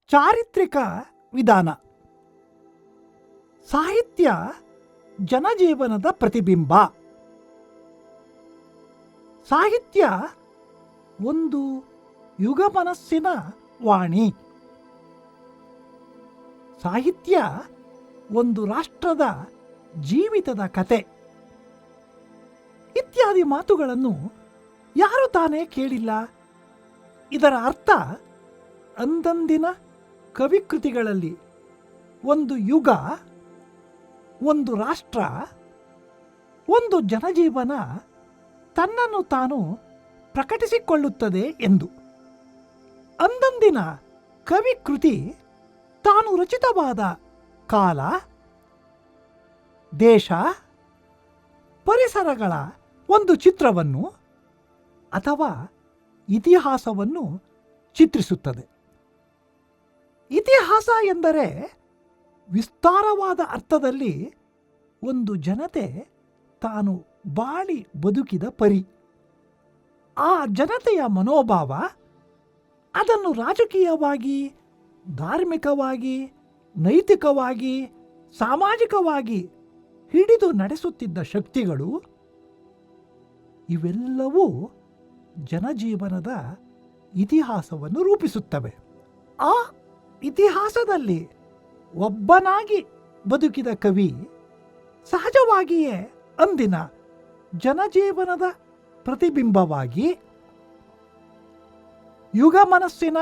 ಚಾರಿತ್ರಿಕ ವಿಧಾನ. ಸಾಹಿತ್ಯ ಜನಜೀವನದ ಪ್ರತಿಬಿಂಬ. ಸಾಹಿತ್ಯ ಒಂದು ಯುಗ ಮನಸ್ಸಿನ ವಾಣಿ. ಸಾಹಿತ್ಯ ಒಂದು ರಾಷ್ಟ್ರದ ಜೀವಿತದ ಕತೆ ಇತ್ಯಾದಿ ಮಾತುಗಳನ್ನು ಯಾರು ತಾನೇ ಕೇಳಿಲ್ಲ. ಇದರ ಅರ್ಥ ಅಂದಂದಿನ ಕವಿಕೃತಿಗಳಲ್ಲಿ ಒಂದು ಯುಗ, ಒಂದು ರಾಷ್ಟ್ರ, ಒಂದು ಜನಜೀವನ ತನ್ನನ್ನು ತಾನು ಪ್ರಕಟಿಸಿಕೊಳ್ಳುತ್ತದೆ ಎಂದು. ಅಂದಂದಿನ ಕವಿಕೃತಿ ತಾನು ರಚಿತವಾದ ಕಾಲ, ದೇಶ, ಪರಿಸರಗಳ ಒಂದು ಚಿತ್ರವನ್ನು ಅಥವಾ ಇತಿಹಾಸವನ್ನು ಚಿತ್ರಿಸುತ್ತದೆ. ಇತಿಹಾಸ ಎಂದರೆ ವಿಸ್ತಾರವಾದ ಅರ್ಥದಲ್ಲಿ ಒಂದು ಜನತೆ ತಾನು ಬಾಳಿ ಬದುಕಿದ ಪರಿ. ಆ ಜನತೆಯ ಮನೋಭಾವ, ಅದನ್ನು ರಾಜಕೀಯವಾಗಿ, ಧಾರ್ಮಿಕವಾಗಿ, ನೈತಿಕವಾಗಿ, ಸಾಮಾಜಿಕವಾಗಿ ಹಿಡಿದು ನಡೆಸುತ್ತಿದ್ದ ಶಕ್ತಿಗಳು, ಇವೆಲ್ಲವೂ ಜನಜೀವನದ ಇತಿಹಾಸವನ್ನು ರೂಪಿಸುತ್ತವೆ. ಆ ಇತಿಹಾಸದಲ್ಲಿ ಒಬ್ಬನಾಗಿ ಬದುಕಿದ ಕವಿ ಸಹಜವಾಗಿಯೇ ಅಂದಿನ ಜನಜೀವನದ ಪ್ರತಿಬಿಂಬವಾಗಿ, ಯುಗ ಮನಸ್ಸಿನ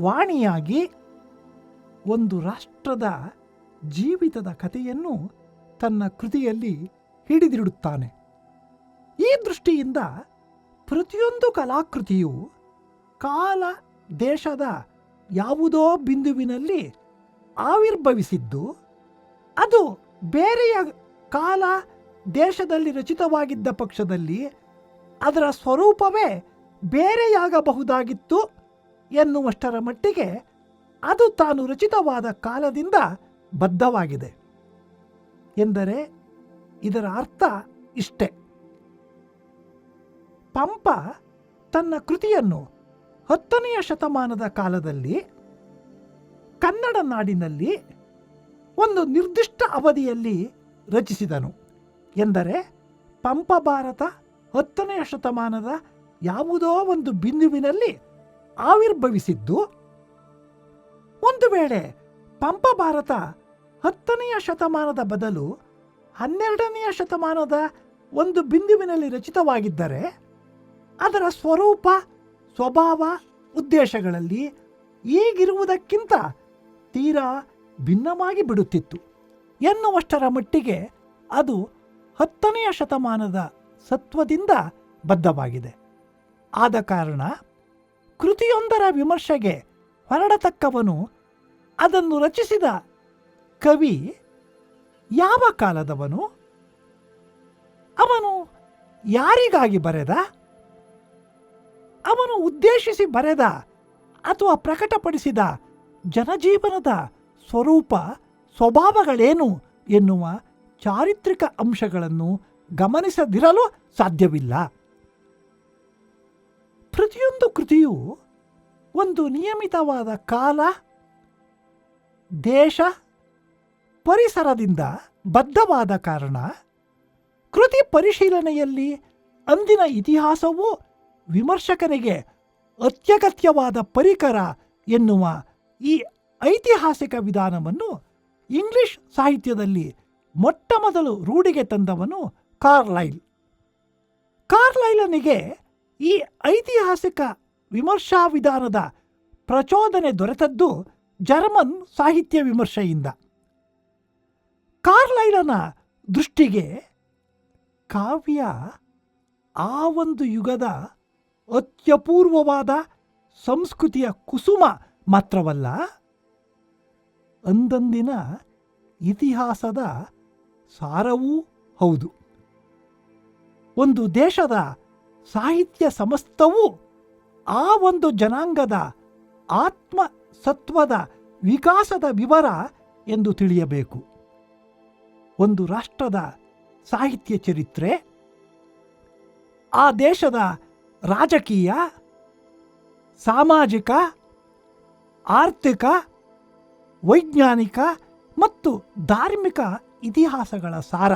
ವಾಣಿಯಾಗಿ ಒಂದು ರಾಷ್ಟ್ರದ ಜೀವಿತದ ಕಥೆಯನ್ನು ತನ್ನ ಕೃತಿಯಲ್ಲಿ ಹಿಡಿದಿಡುತ್ತಾನೆ. ಈ ದೃಷ್ಟಿಯಿಂದ ಪ್ರತಿಯೊಂದು ಕಲಾಕೃತಿಯು ಕಾಲ, ದೇಶದ ಯಾವುದೋ ಬಿಂದುವಿನಲ್ಲಿ ಆವಿರ್ಭವಿಸಿದ್ದು, ಅದು ಬೇರೆಯ ಕಾಲ, ದೇಶದಲ್ಲಿ ರಚಿತವಾಗಿದ್ದ ಪಕ್ಷದಲ್ಲಿ ಅದರ ಸ್ವರೂಪವೇ ಬೇರೆಯಾಗಬಹುದಾಗಿತ್ತು ಎನ್ನುವಷ್ಟರ ಮಟ್ಟಿಗೆ ಅದು ತಾನು ರಚಿತವಾದ ಕಾಲದಿಂದ ಬದ್ಧವಾಗಿದೆ ಎಂದರೆ ಇದರ ಅರ್ಥ ಇಷ್ಟೇ. ಪಂಪ ತನ್ನ ಕೃತಿಯನ್ನು 10ನೆಯ ಶತಮಾನದ ಕಾಲದಲ್ಲಿ ಕನ್ನಡ ನಾಡಿನಲ್ಲಿ ಒಂದು ನಿರ್ದಿಷ್ಟ ಅವಧಿಯಲ್ಲಿ ರಚಿಸಿದನು ಎಂದರೆ ಪಂಪ ಭಾರತ 10ನೆಯ ಶತಮಾನದ ಯಾವುದೋ ಒಂದು ಬಿಂದುವಿನಲ್ಲಿ ಆವಿರ್ಭವಿಸಿದ್ದು. ಒಂದು ವೇಳೆ ಪಂಪ ಭಾರತ 10ನೆಯ ಶತಮಾನದ ಬದಲು 12ನೆಯ ಶತಮಾನದ ಒಂದು ಬಿಂದುವಿನಲ್ಲಿ ರಚಿತವಾಗಿದ್ದರೆ ಅದರ ಸ್ವರೂಪ, ಸ್ವಭಾವ, ಉದ್ದೇಶಗಳಲ್ಲಿ ಈಗಿರುವುದಕ್ಕಿಂತ ತೀರಾ ಭಿನ್ನವಾಗಿ ಬಿಡುತ್ತಿತ್ತು ಎನ್ನುವಷ್ಟರ ಮಟ್ಟಿಗೆ ಅದು 10ನೆಯ ಶತಮಾನದ ಸತ್ವದಿಂದ ಬದ್ಧವಾಗಿದೆ. ಆದ ಕಾರಣ ಕೃತಿಯೊಂದರ ವಿಮರ್ಶೆಗೆ ಹೊರಡತಕ್ಕವನು ಅದನ್ನು ರಚಿಸಿದ ಕವಿ ಯಾವ ಕಾಲದವನು, ಅವನು ಯಾರಿಗಾಗಿ ಬರೆದ, ಅವನು ಉದ್ದೇಶಿಸಿ ಬರೆದ ಅಥವಾ ಪ್ರಕಟಪಡಿಸಿದ ಜನಜೀವನದ ಸ್ವರೂಪ, ಸ್ವಭಾವಗಳೇನು ಎನ್ನುವ ಚಾರಿತ್ರಿಕ ಅಂಶಗಳನ್ನು ಗಮನಿಸದಿರಲು ಸಾಧ್ಯವಿಲ್ಲ. ಪ್ರತಿಯೊಂದು ಕೃತಿಯೂ ಒಂದು ನಿಯಮಿತವಾದ ಕಾಲ, ದೇಶ, ಪರಿಸರದಿಂದ ಬದ್ಧವಾದ ಕಾರಣ ಕೃತಿ ಪರಿಶೀಲನೆಯಲ್ಲಿ ಅಂದಿನ ಇತಿಹಾಸವೂ ವಿಮರ್ಶಕನಿಗೆ ಅತ್ಯಗತ್ಯವಾದ ಪರಿಕರ ಎನ್ನುವ ಈ ಐತಿಹಾಸಿಕ ವಿಧಾನವನ್ನು ಇಂಗ್ಲಿಷ್ ಸಾಹಿತ್ಯದಲ್ಲಿ ಮೊಟ್ಟಮೊದಲು ರೂಢಿಗೆ ತಂದವನು ಕಾರ್ಲೈಲ್. ಕಾರ್ಲೈಲನಿಗೆ ಈ ಐತಿಹಾಸಿಕ ವಿಮರ್ಶಾ ವಿಧಾನದ ಪ್ರಚೋದನೆ ದೊರೆತದ್ದು ಜರ್ಮನ್ ಸಾಹಿತ್ಯ ವಿಮರ್ಶೆಯಿಂದ. ಕಾರ್ಲೈಲನ ದೃಷ್ಟಿಗೆ ಕಾವ್ಯ ಆ ಒಂದು ಯುಗದ ಅತ್ಯಪೂರ್ವವಾದ ಸಂಸ್ಕೃತಿಯ ಕುಸುಮ ಮಾತ್ರವಲ್ಲ, ಅಂದಂದಿನ ಇತಿಹಾಸದ ಸಾರವೂ ಹೌದು. ಒಂದು ದೇಶದ ಸಾಹಿತ್ಯ ಸಮಸ್ತವೂ ಆ ಒಂದು ಜನಾಂಗದ ಆತ್ಮ ಸತ್ವದ ವಿಕಾಸದ ವಿವರ ಎಂದು ತಿಳಿಯಬೇಕು. ಒಂದು ರಾಷ್ಟ್ರದ ಸಾಹಿತ್ಯ ಚರಿತ್ರೆ, ಆ ದೇಶದ ರಾಜಕೀಯ, ಸಾಮಾಜಿಕ, ಆರ್ಥಿಕ, ವೈಜ್ಞಾನಿಕ ಮತ್ತು ಧಾರ್ಮಿಕ ಇತಿಹಾಸಗಳ ಸಾರ.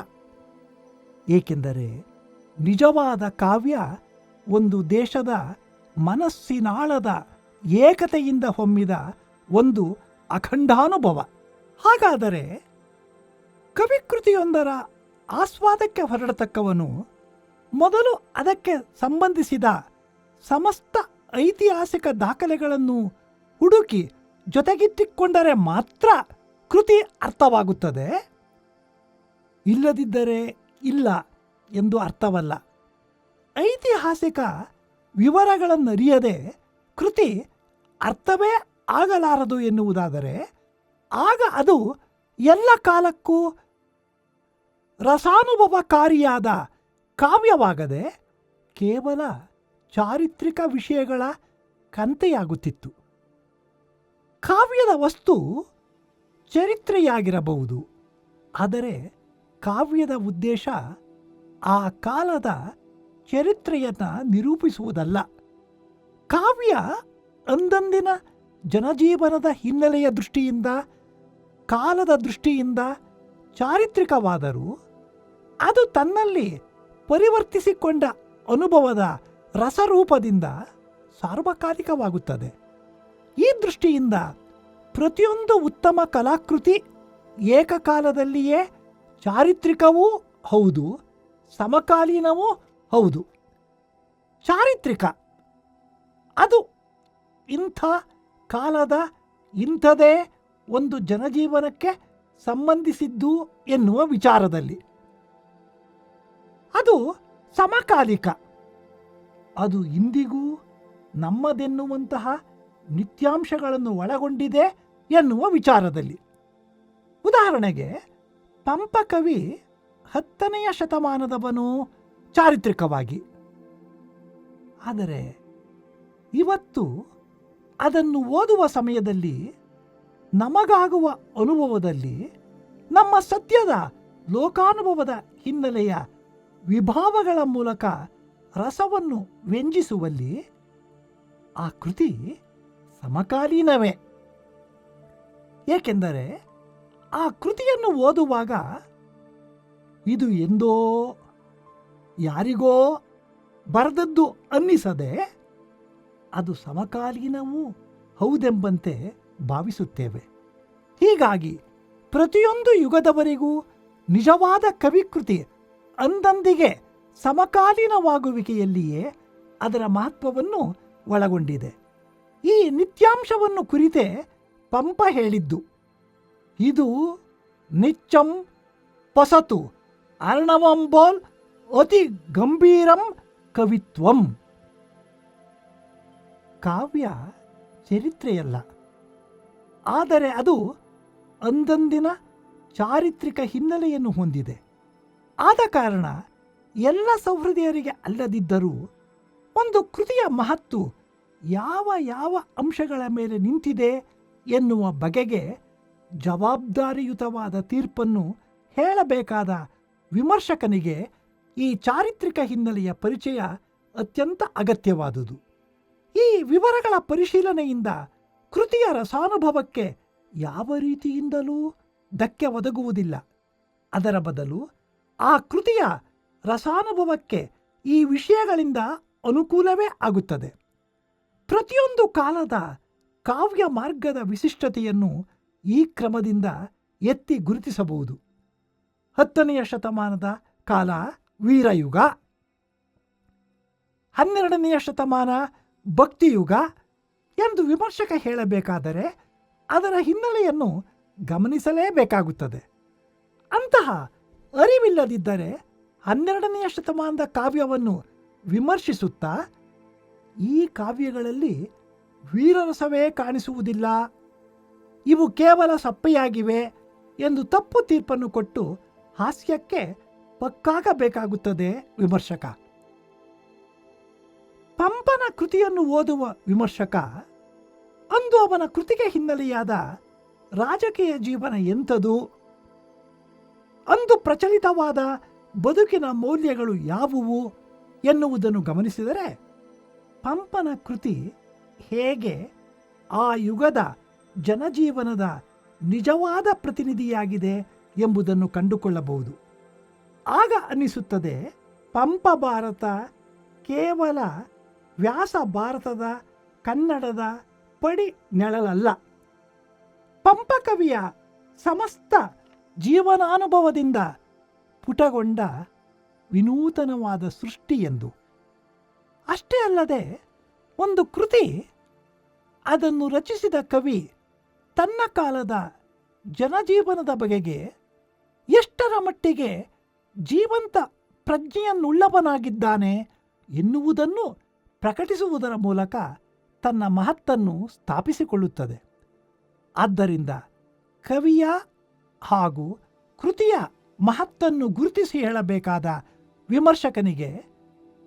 ಏಕೆಂದರೆ ನಿಜವಾದ ಕಾವ್ಯ ಒಂದು ದೇಶದ ಮನಸ್ಸಿನಾಳದ ಏಕತೆಯಿಂದ ಹೊಮ್ಮಿದ ಒಂದು ಅಖಂಡಾನುಭವ. ಹಾಗಾದರೆ ಕವಿಕೃತಿಯೊಂದರ ಆಸ್ವಾದಕ್ಕೆ ಹೊರಡತಕ್ಕವನು ಮೊದಲು ಅದಕ್ಕೆ ಸಂಬಂಧಿಸಿದ ಸಮಸ್ತ ಐತಿಹಾಸಿಕ ದಾಖಲೆಗಳನ್ನು ಹುಡುಕಿ ಜೊತೆಗಿಟ್ಟಿಕೊಂಡರೆ ಮಾತ್ರ ಕೃತಿ ಅರ್ಥವಾಗುತ್ತದೆ. ಇಲ್ಲದಿದ್ದರೆ ಇಲ್ಲ ಎಂದು ಅರ್ಥವಲ್ಲ. ಐತಿಹಾಸಿಕ ವಿವರಗಳನ್ನರಿಯದೆ ಕೃತಿ ಅರ್ಥವೇ ಆಗಲಾರದು ಎನ್ನುವುದಾದರೆ ಆಗ ಅದು ಎಲ್ಲ ಕಾಲಕ್ಕೂ ರಸಾನುಭವಕಾರಿಯಾದ ಕಾವ್ಯವಾಗದೆ ಕೇವಲ ಚಾರಿತ್ರಿಕ ವಿಷಯಗಳ ಕಂತೆಯಾಗುತ್ತಿತ್ತು. ಕಾವ್ಯದ ವಸ್ತು ಚರಿತ್ರೆಯಾಗಿರಬಹುದು, ಆದರೆ ಕಾವ್ಯದ ಉದ್ದೇಶ ಆ ಕಾಲದ ಚರಿತ್ರೆಯನ್ನು ನಿರೂಪಿಸುವುದಲ್ಲ. ಕಾವ್ಯ ಅಂದಂದಿನ ಜನಜೀವನದ ಹಿನ್ನೆಲೆಯ ದೃಷ್ಟಿಯಿಂದ, ಕಾಲದ ದೃಷ್ಟಿಯಿಂದ ಚಾರಿತ್ರಿಕವಾದರೂ ಅದು ತನ್ನಲ್ಲಿ ಪರಿವರ್ತಿಸಿಕೊಂಡ ಅನುಭವದ ರಸರೂಪದಿಂದ ಸಾರ್ವಕಾಲಿಕವಾಗುತ್ತದೆ. ಈ ದೃಷ್ಟಿಯಿಂದ ಪ್ರತಿಯೊಂದು ಉತ್ತಮ ಕಲಾಕೃತಿ ಏಕಕಾಲದಲ್ಲಿಯೇ ಚಾರಿತ್ರಿಕವೂ ಹೌದು, ಸಮಕಾಲೀನವೂ ಹೌದು. ಚಾರಿತ್ರಿಕ ಅದು ಇಂಥ ಕಾಲದ ಇಂಥದೇ ಒಂದು ಜನಜೀವನಕ್ಕೆ ಸಂಬಂಧಿಸಿದ್ದು ಎನ್ನುವ ವಿಚಾರದಲ್ಲಿ. ಅದು ಸಮಕಾಲಿಕ, ಅದು ಇಂದಿಗೂ ನಮ್ಮದೆನ್ನುವಂತಹ ನಿತ್ಯಾಂಶಗಳನ್ನು ಒಳಗೊಂಡಿದೆ ಎನ್ನುವ ವಿಚಾರದಲ್ಲಿ. ಉದಾಹರಣೆಗೆ ಪಂಪ ಕವಿ 10ನೇ ಶತಮಾನದವನು ಚಾರಿತ್ರಿಕವಾಗಿ, ಆದರೆ ಇವತ್ತು ಅದನ್ನು ಓದುವ ಸಮಯದಲ್ಲಿ ನಮಗಾಗುವ ಅನುಭವದಲ್ಲಿ ನಮ್ಮ ಸದ್ಯದ ಲೋಕಾನುಭವದ ಹಿನ್ನೆಲೆಯ ವಿಭಾವಗಳ ಮೂಲಕ ರಸವನ್ನು ವ್ಯಂಜಿಸುವಲ್ಲಿ ಆ ಕೃತಿ ಸಮಕಾಲೀನವೇ. ಏಕೆಂದರೆ ಆ ಕೃತಿಯನ್ನು ಓದುವಾಗ ಇದು ಎಂದೋ ಯಾರಿಗೋ ಬರೆದದ್ದು ಅನ್ನಿಸದೆ ಅದು ಸಮಕಾಲೀನವೂ ಹೌದೆಂಬಂತೆ ಭಾವಿಸುತ್ತೇವೆ. ಹೀಗಾಗಿ ಪ್ರತಿಯೊಂದು ಯುಗದವರೆಗೂ ನಿಜವಾದ ಕವಿಕೃತಿ ಅಂದಂದಿಗೆ ಸಮಕಾಲೀನವಾಗುವಿಕೆಯಲ್ಲಿಯೇ ಅದರ ಮಹತ್ವವನ್ನು ಒಳಗೊಂಡಿದೆ. ಈ ನಿತ್ಯಾಂಶವನ್ನು ಕುರಿತೇ ಪಂಪ ಹೇಳಿದ್ದು, ಇದು ನಿಚ್ಚಂ ಪಸತು ಅರ್ಣವಂಬೋಲ್ ಅತಿ ಗಂಭೀರಂ ಕವಿತ್ವಂ. ಕಾವ್ಯ ಚರಿತ್ರೆಯಲ್ಲ, ಆದರೆ ಅದು ಅಂದಂದಿನ ಚಾರಿತ್ರಿಕ ಹಿನ್ನೆಲೆಯನ್ನು ಹೊಂದಿದೆ. ಆದ ಕಾರಣ ಎಲ್ಲ ಸಹೃದಯರಿಗೆ ಅಲ್ಲದಿದ್ದರೂ ಒಂದು ಕೃತಿಯ ಮಹತ್ತು ಯಾವ ಯಾವ ಅಂಶಗಳ ಮೇಲೆ ನಿಂತಿದೆ ಎನ್ನುವ ಬಗೆಗೆ ಜವಾಬ್ದಾರಿಯುತವಾದ ತೀರ್ಪನ್ನು ಹೇಳಬೇಕಾದ ವಿಮರ್ಶಕನಿಗೆ ಈ ಚಾರಿತ್ರಿಕ ಹಿನ್ನೆಲೆಯ ಪರಿಚಯ ಅತ್ಯಂತ ಅಗತ್ಯವಾದುದು. ಈ ವಿವರಗಳ ಪರಿಶೀಲನೆಯಿಂದ ಕೃತಿಯ ರಸಾನುಭವಕ್ಕೆ ಯಾವ ರೀತಿಯಿಂದಲೂ ಧಕ್ಕೆ ಒದಗುವುದಿಲ್ಲ. ಅದರ ಬದಲು ಆ ಕೃತಿಯ ರಸಾನುಭವಕ್ಕೆ ಈ ವಿಷಯಗಳಿಂದ ಅನುಕೂಲವೇ ಆಗುತ್ತದೆ. ಪ್ರತಿಯೊಂದು ಕಾಲದ ಕಾವ್ಯ ಮಾರ್ಗದ ವಿಶಿಷ್ಟತೆಯನ್ನು ಈ ಕ್ರಮದಿಂದ ಎತ್ತಿ ಗುರುತಿಸಬಹುದು. 10ನೇ ಶತಮಾನದ ಕಾಲ ವೀರಯುಗ, 12ನೇ ಶತಮಾನ ಭಕ್ತಿಯುಗ ಎಂದು ವಿಮರ್ಶಕ ಹೇಳಬೇಕಾದರೆ ಅದರ ಹಿನ್ನೆಲೆಯನ್ನು ಗಮನಿಸಲೇಬೇಕಾಗುತ್ತದೆ. ಅಂತಹ ಅರಿವಿಲ್ಲದಿದ್ದರೆ 12ನೇ ಶತಮಾನದ ಕಾವ್ಯವನ್ನು ವಿಮರ್ಶಿಸುತ್ತಾ ಈ ಕಾವ್ಯಗಳಲ್ಲಿ ವೀರರಸವೇ ಕಾಣಿಸುವುದಿಲ್ಲ, ಇವು ಕೇವಲ ಸಪ್ಪೆಯಾಗಿವೆ ಎಂದು ತಪ್ಪು ತೀರ್ಪನ್ನು ಕೊಟ್ಟು ಹಾಸ್ಯಕ್ಕೆ ಪಕ್ಕಾಗಬೇಕಾಗುತ್ತದೆ ವಿಮರ್ಶಕ. ಪಂಪನ ಕೃತಿಯನ್ನು ಓದುವ ವಿಮರ್ಶಕ ಅಂದು ಅವನ ಕೃತಿಗೆ ಹಿನ್ನೆಲೆಯಾದ ರಾಜಕೀಯ ಜೀವನ ಎಂಥದು, ಅಂದು ಪ್ರಚಲಿತವಾದ ಬದುಕಿನ ಮೌಲ್ಯಗಳು ಯಾವುವು ಎನ್ನುವುದನ್ನು ಗಮನಿಸಿದರೆ ಪಂಪನ ಕೃತಿ ಹೇಗೆ ಆ ಯುಗದ ಜನಜೀವನದ ನಿಜವಾದ ಪ್ರತಿನಿಧಿಯಾಗಿದೆ ಎಂಬುದನ್ನು ಕಂಡುಕೊಳ್ಳಬಹುದು. ಆಗ ಅನ್ನಿಸುತ್ತದೆ, ಪಂಪ ಭಾರತ ಕೇವಲ ವ್ಯಾಸ ಭಾರತದ ಕನ್ನಡದ ಪಡಿ ನೆಳಲಲ್ಲ, ಪಂಪ ಕವಿಯ ಸಮಸ್ತ ಜೀವನಾನುಭವದಿಂದ ಪುಟಗೊಂಡ ವಿನೂತನವಾದ ಸೃಷ್ಟಿ ಎಂದು. ಅಷ್ಟೇ ಅಲ್ಲದೆ ಒಂದು ಕೃತಿ, ಅದನ್ನು ರಚಿಸಿದ ಕವಿ ತನ್ನ ಕಾಲದ ಜನಜೀವನದ ಬಗೆಗೆ ಎಷ್ಟರ ಮಟ್ಟಿಗೆ ಜೀವಂತ ಪ್ರಜ್ಞೆಯನ್ನುಳ್ಳವನಾಗಿದ್ದಾನೆ ಎನ್ನುವುದನ್ನು ಪ್ರಕಟಿಸುವುದರ ಮೂಲಕ ತನ್ನ ಮಹತ್ತನ್ನು ಸ್ಥಾಪಿಸಿಕೊಳ್ಳುತ್ತದೆ. ಆದ್ದರಿಂದ ಕವಿಯ ಹಾಗೂ ಕೃತಿಯ ಮಹತ್ತನ್ನು ಗುರುತಿಸಿ ಹೇಳಬೇಕಾದ ವಿಮರ್ಶಕನಿಗೆ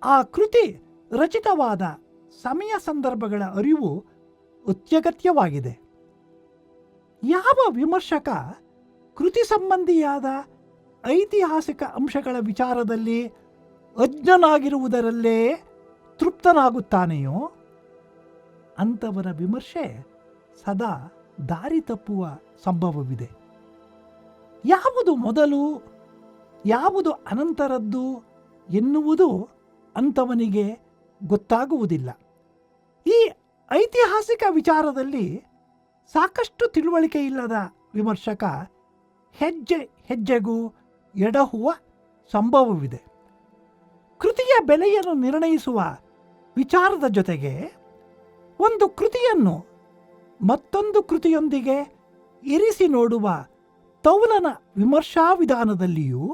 ಆ ಕೃತಿ ರಚಿತವಾದ ಸಮಯ ಸಂದರ್ಭಗಳ ಅರಿವು ಅತ್ಯಗತ್ಯವಾಗಿದೆ. ಯಾವ ವಿಮರ್ಶಕ ಕೃತಿ ಸಂಬಂಧಿಯಾದ ಐತಿಹಾಸಿಕ ಅಂಶಗಳ ವಿಚಾರದಲ್ಲಿ ಅಜ್ಞನಾಗಿರುವುದರಲ್ಲೇ ತೃಪ್ತನಾಗುತ್ತಾನೆಯೋ ಅಂಥವರ ವಿಮರ್ಶೆ ಸದಾ ದಾರಿ ತಪ್ಪುವ ಸಂಭವವಿದೆ. ಯಾವುದು ಮೊದಲು ಯಾವುದು ಅನಂತರದ್ದು ಎನ್ನುವುದು ಅಂಥವನಿಗೆ ಗೊತ್ತಾಗುವುದಿಲ್ಲ. ಈ ಐತಿಹಾಸಿಕ ವಿಚಾರದಲ್ಲಿ ಸಾಕಷ್ಟು ತಿಳುವಳಿಕೆ ಇಲ್ಲದ ವಿಮರ್ಶಕ ಹೆಜ್ಜೆ ಹೆಜ್ಜೆಗೂ ಎಡಹುವ ಸಂಭವವಿದೆ. ಕೃತಿಯ ಬೆಲೆಯನ್ನು ನಿರ್ಣಯಿಸುವ ವಿಚಾರದ ಜೊತೆಗೆ ಒಂದು ಕೃತಿಯನ್ನು ಮತ್ತೊಂದು ಕೃತಿಯೊಂದಿಗೆ ಇರಿಸಿ ನೋಡುವ ತೌಲನ ವಿಮರ್ಶಾ ವಿಧಾನದಲ್ಲಿಯೂ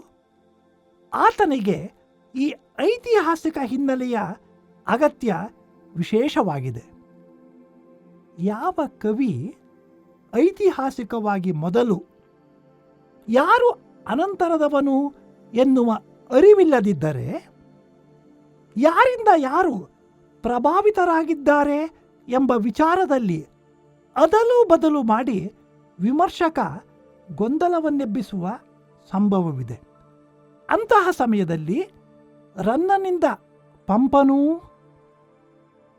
ಆತನಿಗೆ ಈ ಐತಿಹಾಸಿಕ ಹಿನ್ನೆಲೆಯ ಅಗತ್ಯ ವಿಶೇಷವಾಗಿದೆ. ಯಾವ ಕವಿ ಐತಿಹಾಸಿಕವಾಗಿ ಮೊದಲು, ಯಾರು ಅನಂತರದವನು ಎನ್ನುವ ಅರಿವಿಲ್ಲದಿದ್ದರೆ, ಯಾರಿಂದ ಯಾರು ಪ್ರಭಾವಿತರಾಗಿದ್ದಾರೆ ಎಂಬ ವಿಚಾರದಲ್ಲಿ ಅದಲು ಬದಲು ಮಾಡಿ ವಿಮರ್ಶಕ ಗೊಂದಲವನ್ನೆಬ್ಬಿಸುವ ಸಂಭವವಿದೆ. ಅಂತಹ ಸಮಯದಲ್ಲಿ ರನ್ನನಿಂದ ಪಂಪನೂ,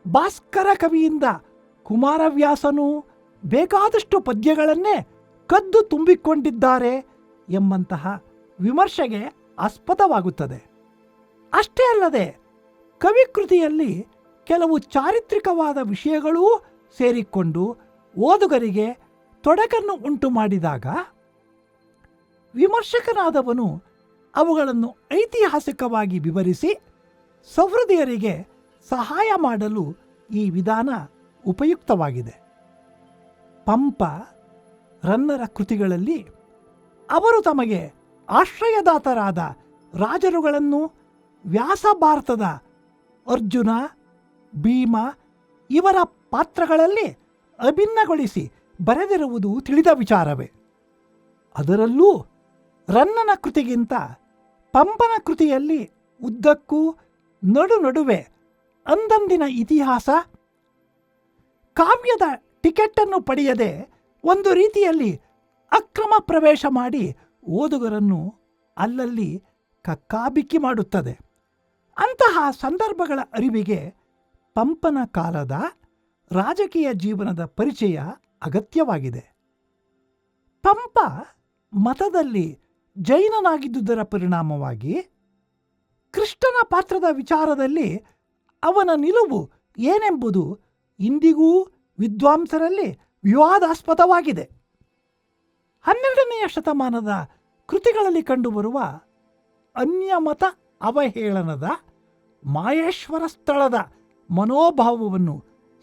ಭಾಸ್ಕರ ಕವಿಯಿಂದ ಕುಮಾರವ್ಯಾಸನೂ ಬೇಕಾದಷ್ಟು ಪದ್ಯಗಳನ್ನೇ ಕದ್ದು ತುಂಬಿಕೊಂಡಿದ್ದಾರೆ ಎಂಬಂತಹ ವಿಮರ್ಶೆಗೆ ಆಸ್ಪದವಾಗುತ್ತದೆ. ಅಷ್ಟೇ ಅಲ್ಲದೆ ಕವಿಕೃತಿಯಲ್ಲಿ ಕೆಲವು ಚಾರಿತ್ರಿಕವಾದ ವಿಷಯಗಳೂ ಸೇರಿಕೊಂಡು ಓದುಗರಿಗೆ ತೊಡಕನ್ನು ಉಂಟು ಮಾಡಿದಾಗ ವಿಮರ್ಶಕನಾದವನು ಅವುಗಳನ್ನು ಐತಿಹಾಸಿಕವಾಗಿ ವಿವರಿಸಿ ಸಹೃದಯರಿಗೆ ಸಹಾಯ ಮಾಡಲು ಈ ವಿಧಾನ ಉಪಯುಕ್ತವಾಗಿದೆ. ಪಂಪ, ರನ್ನರ ಕೃತಿಗಳಲ್ಲಿ ಅವರು ತಮಗೆ ಆಶ್ರಯದಾತರಾದ ರಾಜರುಗಳನ್ನು ವ್ಯಾಸ ಭಾರತದ ಅರ್ಜುನ, ಭೀಮ ಇವರ ಪಾತ್ರಗಳಲ್ಲಿ ಅಭಿನ್ನಗೊಳಿಸಿ ಬರೆದಿರುವುದು ತಿಳಿದ ವಿಚಾರವೇ. ಅದರಲ್ಲೂ ರನ್ನನ ಕೃತಿಗಿಂತ ಪಂಪನ ಕೃತಿಯಲ್ಲಿ ಉದ್ದಕ್ಕೂ ನಡುವೆ ಅಂದಂದಿನ ಇತಿಹಾಸ, ಕಾವ್ಯದ ಟಿಕೆಟನ್ನು ಪಡೆಯದೆ ಒಂದು ರೀತಿಯಲ್ಲಿ ಅಕ್ರಮ ಪ್ರವೇಶ ಮಾಡಿ ಓದುಗರನ್ನು ಅಲ್ಲಲ್ಲಿ ಕಕ್ಕಾಬಿಕ್ಕಿ ಮಾಡುತ್ತದೆ. ಅಂತಹ ಸಂದರ್ಭಗಳ ಅರಿವಿಗೆ ಪಂಪನ ಕಾಲದ ರಾಜಕೀಯ ಜೀವನದ ಪರಿಚಯ ಅಗತ್ಯವಾಗಿದೆ. ಪಂಪ ಮತದಲ್ಲಿ ಜೈನನಾಗಿದ್ದುದರ ಪರಿಣಾಮವಾಗಿ ಕೃಷ್ಣನ ಪಾತ್ರದ ವಿಚಾರದಲ್ಲಿ ಅವನ ನಿಲುವು ಏನೆಂಬುದು ಇಂದಿಗೂ ವಿದ್ವಾಂಸರಲ್ಲಿ ವಿವಾದಾಸ್ಪದವಾಗಿದೆ. 12ನೆಯ ಶತಮಾನದ ಕೃತಿಗಳಲ್ಲಿ ಕಂಡುಬರುವ ಅನ್ಯಮತ ಅವಹೇಳನದ ಮಾಯೇಶ್ವರ ಸ್ಥಳದ ಮನೋಭಾವವನ್ನು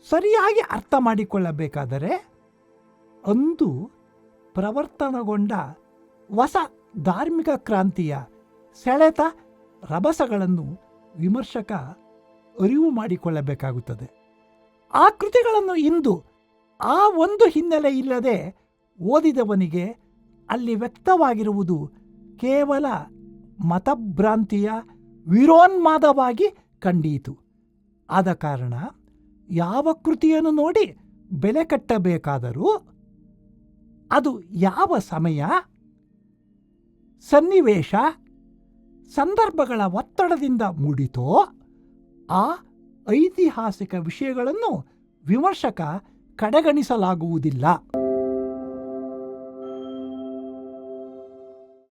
ಸರಿಯಾಗಿ ಅರ್ಥ ಮಾಡಿಕೊಳ್ಳಬೇಕಾದರೆ ಅಂದು ಪ್ರವರ್ತನಗೊಂಡ ಹೊಸ ಧಾರ್ಮಿಕ ಕ್ರಾಂತಿಯ ಸೆಳೆತ ರಭಸಗಳನ್ನು ವಿಮರ್ಶಕ ಅರಿವು ಮಾಡಿಕೊಳ್ಳಬೇಕಾಗುತ್ತದೆ. ಆ ಕೃತಿಗಳನ್ನು ಇಂದು ಆ ಒಂದು ಹಿನ್ನೆಲೆ ಇಲ್ಲದೆ ಓದಿದವನಿಗೆ ಅಲ್ಲಿ ವ್ಯಕ್ತವಾಗಿರುವುದು ಕೇವಲ ಮತಭ್ರಾಂತಿಯ ವಿರೋನ್ಮಾದವಾಗಿ ಕಂಡೀತು. ಆದ ಕಾರಣ ಯಾವ ಕೃತಿಯನ್ನು ನೋಡಿ ಬೆಲೆ ಕಟ್ಟಬೇಕಾದರೂ ಅದು ಯಾವ ಸಮಯ, ಸನ್ನಿವೇಶ, ಸಂದರ್ಭಗಳ ಒತ್ತಡದಿಂದ ಮೂಡಿತೋ ಆ ಐತಿಹಾಸಿಕ ವಿಷಯಗಳನ್ನು ವಿಮರ್ಶಕ ಕಡೆಗಣಿಸಲಾಗುವುದಿಲ್ಲ.